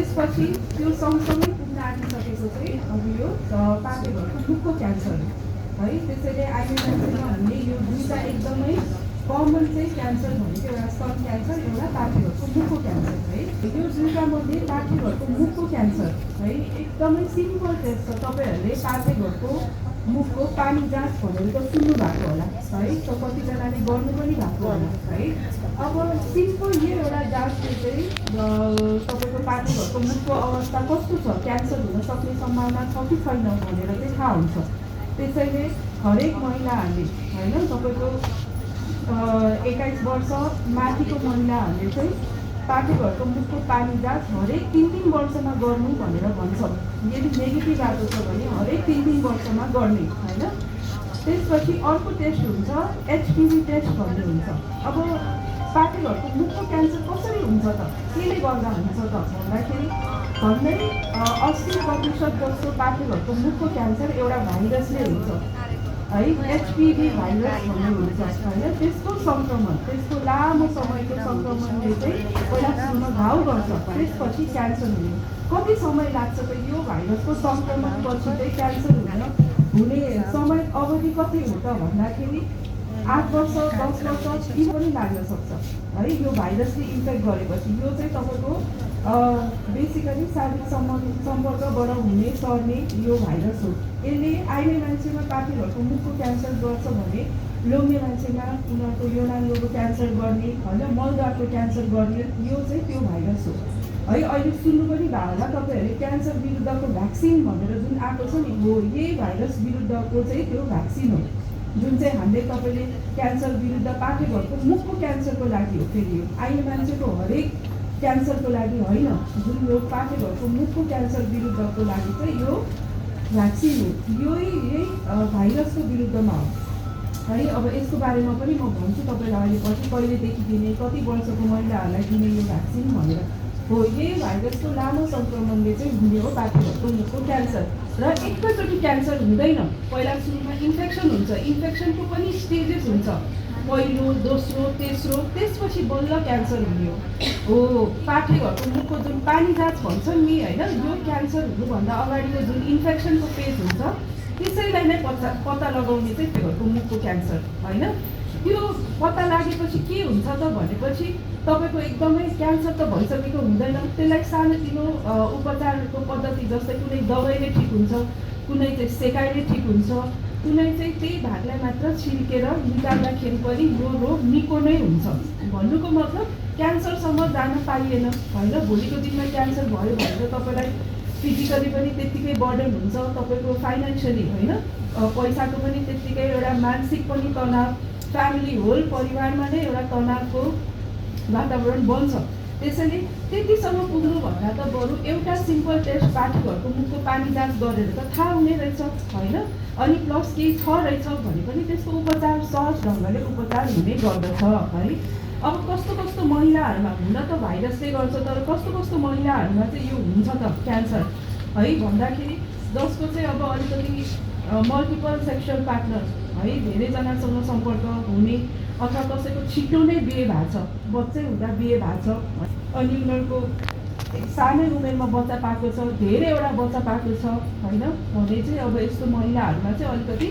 त्यसपछि त्यो सँगसँगै पुग्न आँटिसकेको चाहिँ अब यो पाकेघरको मुखको क्यान्सर है। त्यसैले अहिले मान्छेमा हुने यो दुईवटा एकदमै कमन चाहिँ क्यान्सर भनेको एउटा स्तन क्यान्सर, एउटा पाकेघरको मुखको क्यान्सर है। यो दुईवटा मध्ये पाकेघरको मुखको क्यान्सर है एकदमै सिम्पल टेस्ट छ। तपाईँहरूले पाकेघरको मुखको पानी जाँच भनेर त सुन्नु भएको होला है, त कतिजनाले गर्नु पनि भएको होला है। अब सिम्पल यो एउटा जाँचले चाहिँ तपाईँको पाकेघरको मुखको अवस्था कस्तो छ, क्यान्सर हुन सक्ने सम्भावना छ कि छैन भनेर चाहिँ थाहा हुन्छ। त्यसैले हरेक महिलाहरूले होइन तपाईँको 21 वर्ष माथिको महिलाहरूले चाहिँ पाकेघरको मुखको पानी जाँच हरेक 3 वर्षमा गर्नु भनेर भन्छ। यदि नेगेटिभ आएको छ भने हरेक 3 वर्षमा गर्ने होइन। त्यसपछि अर्को टेस्ट हुन्छ एचपिभी टेस्ट भन्ने हुन्छ। अब पाकेघरको मुखको क्यान्सर कसरी हुन्छ त, केले गर्दा हुन्छ त भन्दाखेरि झन्डै 80% जस्तो पाकेघरको मुखको क्यान्सर एउटा भाइरसले हुन्छ है। एचपिभी भाइरस भन्ने हुन्छ होइन। त्यसको सङ्क्रमण, त्यसको लामो समयको सङ्क्रमणले चाहिँ पहिला सुरुमा घाउ गर्छ, त्यसपछि क्यान्सर हुने। कति समय लाग्छ त यो भाइरसको सङ्क्रमणपछि चाहिँ क्यान्सर हुने समय अवधि कति हो त भन्दाखेरि 8 वर्ष 10 वर्ष यी पनि लाग्न सक्छ है। यो भाइरसले इन्फेक्ट गरेपछि यो चाहिँ तपाईँको बेसिकली शारीरिक सम्पर्कबाट हुने सर्ने यो भाइरस हो। यसले आइने मान्छेमा पाकेघरको मुखको क्यान्सर गर्छ भने लोग्ने मान्छेमा उनीहरूको योनाङ्गको क्यान्सर गर्ने होइन, मलद्वारको क्यान्सर गर्ने, यो चाहिँ त्यो भाइरस हो है। अहिले सुन्नु पनि भयो होला तपाईँहरूले क्यान्सर विरुद्धको भ्याक्सिन भनेर जुन आएको छ नि, हो यही भाइरस विरुद्धको चाहिँ त्यो भ्याक्सिन हो जुन चाहिँ हामीले तपाईँले क्यान्सर विरुद्ध पाकेघरको मुखको क्यान्सरको लागि हो। फेरि यो आइने मान्छेको हरेक क्यान्सरको लागि होइन, जुन यो पाकेघरको मुखको क्यान्सर विरुद्धको लागि चाहिँ यो भ्याक्सिन हो, यही भाइरसको विरुद्धमा हो है। अब यसको बारेमा पनि म भन्छु तपाईँलाई अहिले पछि कहिलेदेखि दिने, कति वर्षको महिलाहरूलाई दिने यो भ्याक्सिन भनेर हो। यही भाइरसको लामो सङ्क्रमणले चाहिँ हुने हो पाकेघरको मुखको क्यान्सर। र एकैचोटि क्यान्सर हुँदैन, पहिला सुरुमा इन्फेक्सन हुन्छ, इन्फेक्सनको पनि स्टेजेस हुन्छ, पहिलो दोस्रो तेस्रो, त्यसपछि बल्ल क्यान्सर हुने हो। पाकेघरको मुखको जुन पानी जाँच भन्छ नि होइन, यो क्यान्सर हुनुभन्दा अगाडिको जुन इन्फेक्सनको पेज हुन्छ त्यसैलाई नै पत्ता लगाउने चाहिँ पाकेघरको मुखको क्यान्सर होइन। त्यो पत्ता लागेपछि के हुन्छ त भनेपछि तपाईँको एकदमै क्यान्सर त भइसकेको हुँदैन, त्यसलाई सानोतिनो उपचारको पद्धति जस्तै कुनै दबाईले ठिक हुन्छ, कुनै चाहिँ सेकाइले ठिक हुन्छ, कुनै चाहिँ त्यही भागलाई मात्र छिर्केर निकाल्दाखेरि पनि यो रोग निको नै हुन्छ। भन्नुको मतलब क्यान्सरसम्म जान पाइएन होइन। भोलिको दिनमा क्यान्सर भयो भनेर तपाईँलाई फिजिकली पनि त्यत्तिकै बर्डन हुन्छ, तपाईँको फाइनेन्सियली होइन, पैसाको पनि त्यत्तिकै एउटा मानसिक पनि तनाव, फ्यामिली होल परिवारमा नै एउटा तनावको वातावरण बन्छ। त्यसैले त्यतिसम्म पुग्नुभन्दा त बरु एउटा सिम्पल टेस्ट पाकेघरको मुखको पानी जाँच गरेर त थाहा हुने रहेछ होइन। अनि प्लस केही छ रहेछ भने पनि त्यसको उपचार सहज ढङ्गले उपचार हुने गर्दछ है। अब कस्तो कस्तो महिलाहरूमा हुन त भाइरसले गर्छ, तर कस्तो कस्तो महिलाहरूमा चाहिँ यो हुन्छ त क्यान्सर है भन्दाखेरि जसको चाहिँ अब अलिकति मल्टिपल सेक्सुअल पार्टनर है, धेरैजनासँग सम्पर्क हुने अथवा कसैको छिटो नै बिहे भएको छ, बच्चै हुँदा बिहे भएको छ, अनि उनीहरूको सानै उमेरमा बच्चा पाएको छ, धेरैवटा बच्चा पाएको छ होइन भने चाहिँ अब यस्तो महिलाहरूमा चाहिँ अलिकति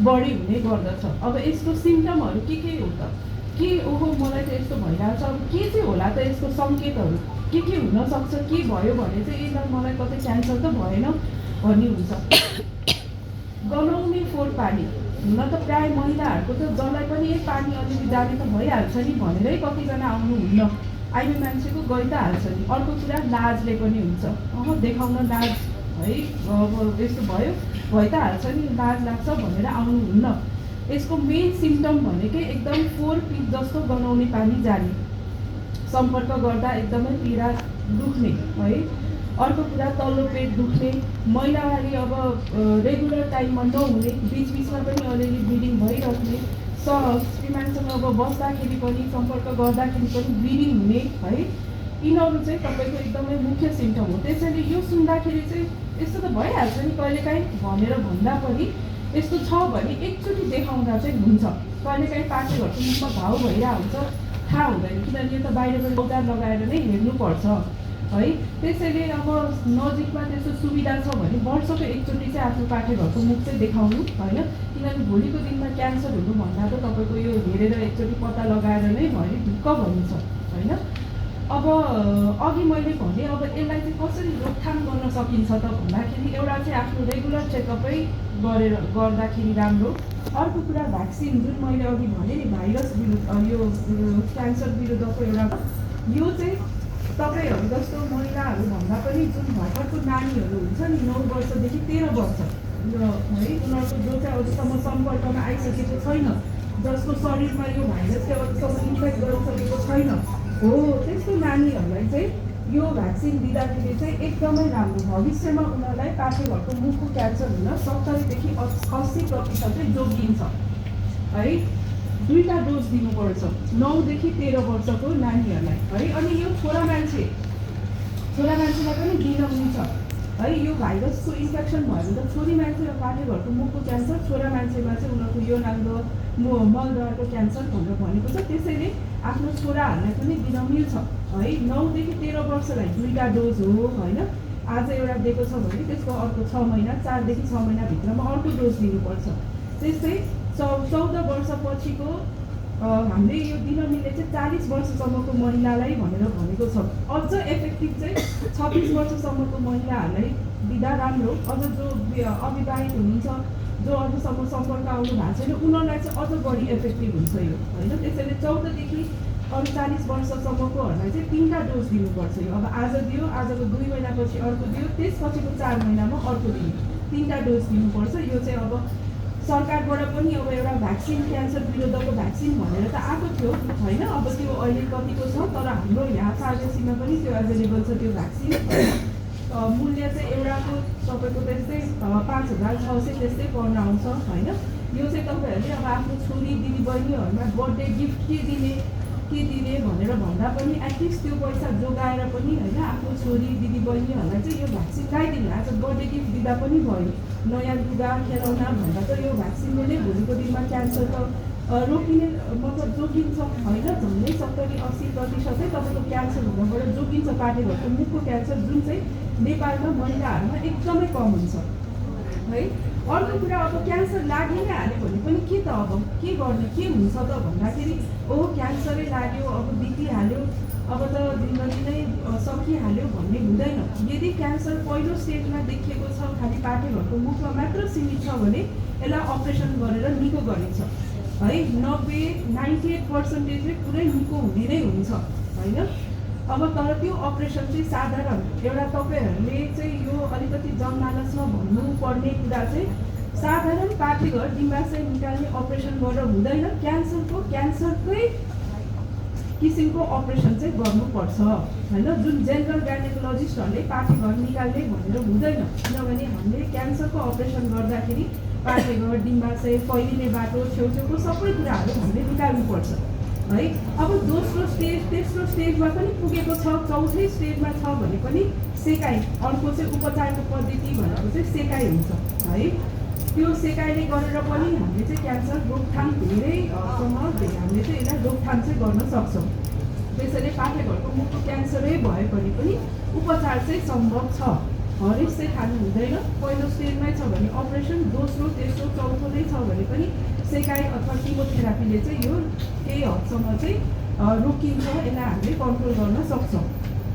बढी हुने गर्दछ। अब यसको सिम्टमहरू के हो त, के ओहो मलाई त यस्तो भइरहेको छ, अब के चाहिँ होला त यसको सङ्केतहरू के हुनसक्छ, के भयो भने चाहिँ यसलाई मलाई कतै क्यान्सर त भएन भन्ने हुन्छ। गनाउने फोहोर पानी हुन त प्रायः महिलाहरूको त जसलाई पनि यही पानी अलिकति जाने त भइहाल्छ नि भनेरै कतिजना आउनुहुन्न, आइने मान्छेको गइ त हाल्छ नि। अर्को कुरा लाजले पनि हुन्छ, देखाउन लाज है, अब यस्तो भयो भइ त हाल्छ नि, लाज लाग्छ भनेर आउनुहुन्न। यसको मेन सिम्टम भनेकै एकदम फोहोर पिप जस्तो गनाउने पानी जाने, सम्पर्क गर्दा एकदमै पीडा दुख्ने है। अर्को कुरा तल्लो पेट दुख्ने, महिनावारी अब रेगुलर टाइममा नहुने, बिचबिचमा पनि अलिअलि ब्लिडिङ भइरहने, श्रीमानसँग अब बस्दाखेरि पनि सम्पर्क गर्दाखेरि पनि ब्लिडिङ हुने है। यिनीहरू चाहिँ तपाईँको एकदमै मुख्य सिम्टम हो। त्यसैले यो सुन्दाखेरि चाहिँ यस्तो त भइहाल्छ नि कहिलेकाहीँ भनेर भन्दा पनि यस्तो छ भने एकचोटि देखाउँदा चाहिँ हुन्छ। कहिलेकाहीँ पाकेघरको मुखमा घाउ भइरहेको हुन्छ, थाहा हुँदैन, किनभने यो त बाहिरबाट औजार लगाएर नै हेर्नुपर्छ है। त्यसैले अब नजिकमा त्यस्तो सुविधा छ भने वर्षको एकचोटि चाहिँ आफ्नो पाठेघरको मुख चाहिँ देखाउनु होइन, किनभने भोलिको दिनमा क्यान्सर हुनुभन्दा त तपाईँको यो हेरेर एकचोटि पत्ता लगाएर नै भयो ढुक्क भन्नु छ होइन। अब अघि मैले भने अब यसलाई चाहिँ कसरी रोकथाम गर्न सकिन्छ त भन्दाखेरि एउटा चाहिँ आफ्नो रेगुलर चेकअपै गर्दाखेरि राम्रो। अर्को कुरा भ्याक्सिन, जुन मैले अघि भने नि भाइरस विरुद्ध यो क्यान्सर विरुद्धको एउटा, यो चाहिँ तपाईँहरू जस्तो महिलाहरू भन्दा पनि जुन भर्खरको नानीहरू हुन्छ नि 9 वर्षदेखि 13 वर्ष है, उनीहरूको जो चाहिँ अझसम्म सम्पर्कमा आइसकेको छैन, जसको शरीरमा यो भाइरसले अझसम्म इन्फेक्ट गरिसकेको छैन हो, त्यस्तो नानीहरूलाई चाहिँ यो भ्याक्सिन दिँदाखेरि चाहिँ एकदमै राम्रो। भविष्यमा उनीहरूलाई पाठेघरको मुखको क्यान्सर हुन 70देखि 80% चाहिँ जोगिन्छ है। 2टा डोज दिनुपर्छ 9 देखि 13 वर्षको नानीहरूलाई है। अनि यो छोरा मान्छेलाई पनि दिन मिल्छ है। यो भाइरसको इन्फेक्सन भयो भने त छोरी मान्छे र पाठेघरको मुखको क्यान्सर, छोरा मान्छेमा चाहिँ उनीहरूको यो नाङ्गो मलद्वारको क्यान्सर भनेर भनेको छ। त्यसैले आफ्नो छोराहरूलाई पनि दिन मिल्छ है। 9 देखि 13 वर्षलाई 2टा डोज हो होइन। आज एउटा दिएको छ भने त्यसको अर्को 6 महिना 4 देखि 6 महिनाभित्रमा अर्को डोज दिनुपर्छ। त्यस्तै 14 वर्षपछिको हामीले यो दिन मिल्ने चाहिँ 40 वर्षसम्मको महिलालाई भनेर भनेको छ। अझ इफेक्टिभ चाहिँ 26 वर्षसम्मको महिलाहरूलाई दिँदा राम्रो। अझ जो अविवाहित हुनुहुन्छ, जो अझसम्म सम्पर्क आउनु भएको छैन, उनीहरूलाई चाहिँ अझ बढी इफेक्टिभ हुन्छ यो होइन। त्यसैले 14 देखि 40 वर्षसम्मकोहरूलाई चाहिँ 3टा डोज दिनुपर्छ यो। अब आज दियो, आजको 2 महिनापछि अर्को दियो, त्यसपछिको 4 महिनामा अर्को दियो, 3टा डोज दिनुपर्छ। यो चाहिँ अब सरकारबाट पनि अब एउटा भ्याक्सिन, क्यान्सर विरुद्धको भ्याक्सिन भनेर त आएको थियो होइन। अब त्यो अहिले कतिको छ, तर हाम्रो यहाँ फार्मेसीमा पनि त्यो एभाइलेबल छ त्यो भ्याक्सिन। मूल्य चाहिँ एउटाको तपाईँको त्यस्तै 5600 त्यस्तै पर्न आउँछ होइन। यो चाहिँ तपाईँहरूले अब आफ्नो छोरी दिदीबहिनीहरूमा बर्थडे गिफ्ट के दिने भनेर भन्दा पनि एटलिस्ट त्यो पैसा जोगाएर पनि होइन आफ्नो छोरी दिदीबहिनीहरूलाई चाहिँ यो भ्याक्सिन लगाइदिनु। आज बर्थडे गिफ्ट दिँदा पनि भयो, नयाँ लुगा खेलाउना भन्दा त यो भ्याक्सिनले नै भोलिको दिनमा क्यान्सर त रोकिने मतलब जोगिन्छ होइन। झन्डै 70-80% तपाईँको क्यान्सर हुनबाट जोगिन्छ। पाठेघरको मुखको क्यान्सर जुन चाहिँ नेपालमा महिलाहरूमा एकदमै कम हुन्छ है। अर्को कुरा, अब क्यान्सर लागि नै हाल्यो भने पनि के त अब के गर्ने, के हुन्छ त भन्दाखेरि क्यान्सरै लाग्यो, अब बितिहाल्यो, अब त जिन्दगी नै सकिहाल्यो भन्ने हुँदैन। यदि क्यान्सर पहिलो स्टेजमा देखिएको छ, खालि पाठेघरको मुखमा मात्र सीमित छ भने यसलाई अपरेसन गरेर निको गरिन्छ है। 98% चाहिँ पुरै निको हुने नै हुन्छ होइन। अब तर त्यो अपरेसन चाहिँ साधारण एउटा तपाईँहरूले चाहिँ यो अलिकति जनमानसमा भन्नुपर्ने कुरा चाहिँ साधारण पाठेघर डिम्बाशय निकाल्ने अपरेसन गरेर हुँदैन। क्यान्सरकै किसिमको अपरेसन चाहिँ गर्नुपर्छ होइन। जुन जेनरल गाइनेकोलोजिस्टहरूले पाठेघर निकाल्ने भनेर हुँदैन, किनभने हामीले क्यान्सरको अपरेसन गर्दाखेरि पाठेघर, डिम्बाशय, फैलिने बाटो, छेउछेउको सबै कुराहरू हामीले निकाल्नुपर्छ है। अब दोस्रो स्टेज, तेस्रो स्टेजमा पनि पुगेको छ, चौथै स्टेजमा छ भने पनि सेकाइ, अर्को चाहिँ उपचारको पद्धति भनेको चाहिँ सेकाइ हुन्छ है। त्यो सेकाइले गरेर पनि हामीले चाहिँ क्यान्सर रोकथाम धेरैसम्म हामीले चाहिँ यसलाई रोकथाम चाहिँ गर्न सक्छौँ। त्यसैले पाठेघरको मुखको क्यान्सरै भए पनि उपचार चाहिँ सम्भव छ। हरेक चाहिँ खानु हुँदैन। पहिलो स्टेजमै छ भने अपरेसन, दोस्रो, तेस्रो, चौथो नै छ भने पनि सेकाइ अथवा किमोथेरापीले चाहिँ यो केही हदसम्म चाहिँ रोकिन्छ, यसलाई हामीले कन्ट्रोल गर्न सक्छौँ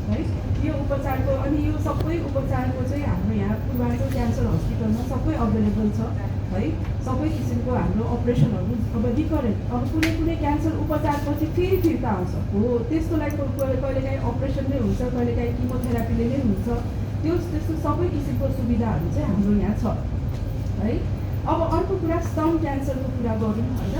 है। यो उपचारको अनि यो सबै उपचारको चाहिँ हाम्रो यहाँ पूर्वाञ्चल क्यान्सर हस्पिटलमा सबै अभाइलेबल छ है। सबै किसिमको हाम्रो अपरेसनहरू अब रिकरेन्ट, अब कुनै क्यान्सर उपचारपछि फेरि फिर्ता आउँछ हो, त्यसकोलाई कहिलेकाहीँ अपरेसन नै हुन्छ, कहिलेकाहीँ किमोथेरापीले नै हुन्छ। त्यस्तो सबै किसिमको सुविधाहरू चाहिँ हाम्रो यहाँ छ है। अब अर्को कुरा स्तन क्यान्सरको कुरा गरौँ होइन।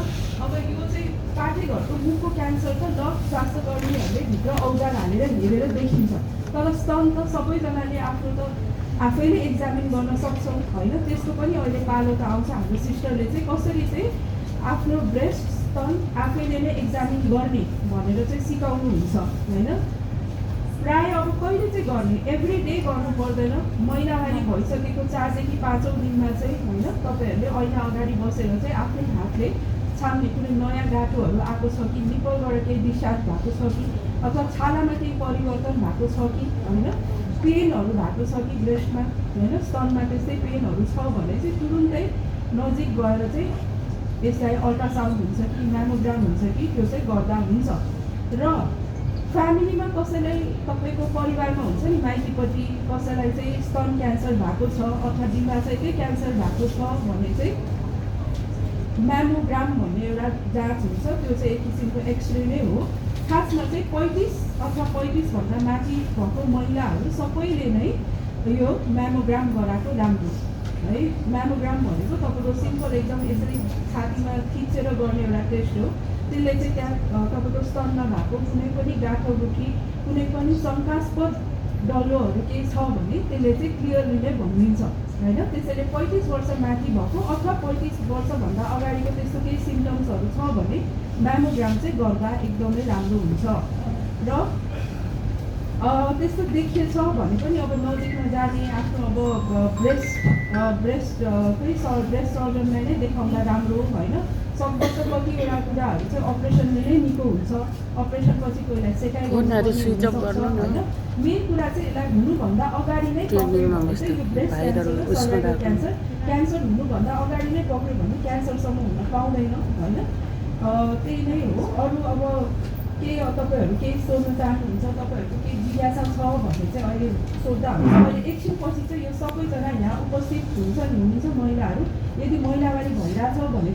अब यो चाहिँ पाठेघरको मुखको क्यान्सर त स्वास्थ्य कर्मीहरूले भित्र औजार हालेर हेरेर देखिन्छ, तर स्तन त सबैजनाले आफ्नो त आफैले एक्जामिन गर्न सक्छौँ होइन। त्यसको पनि अहिले पालो त आउँछ। हाम्रो सिस्टरले चाहिँ कसरी चाहिँ आफ्नो ब्रेस्ट, स्तन आफैले नै एक्जामिन गर्ने भनेर चाहिँ सिकाउनुहुन्छ होइन। प्राय अब कहिले चाहिँ गर्ने, एभ्री डे गर्नु पर्दैन। महिनावारी भइसकेको 4 देखि 5औँ दिनमा चाहिँ होइन तपाईँहरूले ऐना अगाडि बसेर चाहिँ आफ्नै हातले छान्ने कुनै नयाँ गाँठोहरू आएको छ कि, निप्पलबाट केही डिस्चार्ज भएको छ कि, अथवा छालामा केही परिवर्तन भएको छ कि होइन, पेनहरू भएको छ कि ब्रेस्टमा होइन, स्तनमा त्यस्तै पेनहरू छ भने चाहिँ तुरुन्तै नजिक गएर चाहिँ यसलाई अल्ट्रासाउन्ड हुन्छ कि म्यामोग्राम हुन्छ कि त्यो चाहिँ गर्दा हुन्छ। र फ्यामिलीमा कसैलाई तपाईँको परिवारमा हुन्छ नि माइतीपट्टि कसैलाई चाहिँ स्तन क्यान्सर भएको छ अथवा डिम्बाशयकै क्यान्सर भएको छ भने चाहिँ म्यामोग्राम भन्ने एउटा जाँच हुन्छ, त्यो चाहिँ एक किसिमको एक्सरे नै हो। खासमा चाहिँ 35 अथवा 35भन्दा माथि भएको महिलाहरू सबैले नै यो म्यामोग्राम गराएको राम्रो है। म्यामोग्राम भनेको तपाईँको सिम्पल एकदम यसरी छातीमा खिचेर गर्ने एउटा टेस्ट हो। त्यसले चाहिँ त्यहाँ तपाईँको स्तनमा भएको कुनै पनि गाँठोगुठी कुनै पनि शङ्कास्पद डल्लोहरू केही छ भने त्यसले चाहिँ क्लियरली नै भनिदिन्छ होइन। त्यसैले 35 वर्ष माथि भएको अथवा 35 वर्षभन्दा अगाडिको त्यस्तो केही सिम्टम्सहरू छ भने म्यामोग्राम चाहिँ गर्दा एकदमै राम्रो हुन्छ। र त्यस्तो देखिएछ भने पनि अब नजिकमा जाने आफ्नो अब ब्रेस्ट सर्जनलाई नै देखाउँदा राम्रो होइन। सक्दछ कतिवटा कुराहरू चाहिँ अपरेसनले नै निको हुन्छ, अपरेसन पछि कोहीलाई सेकाइ होइन। मेन कुरा चाहिँ यसलाई हुनुभन्दा अगाडि नै पक्रियो भने चाहिँ यो ब्रेस्ट क्यान्सर र सर्भाइकल क्यान्सर हुनुभन्दा अगाडि नै पक्रियो भने क्यान्सरसम्म हुन पाउँदैन होइन। त्यही नै हो। अरू अब केही तपाईँहरू केही सोध्न चाहनुहुन्छ, तपाईँहरूको केही जिज्ञासा छ भने चाहिँ अहिले सोद्धा हुन्छ। अहिले एकछिनपछि चाहिँ यो सबैजना यहाँ उपस्थित हुनुहुन्छ नि, हुनुहुन्छ महिलाहरू, यदि महिलावारी भइरहेछ भने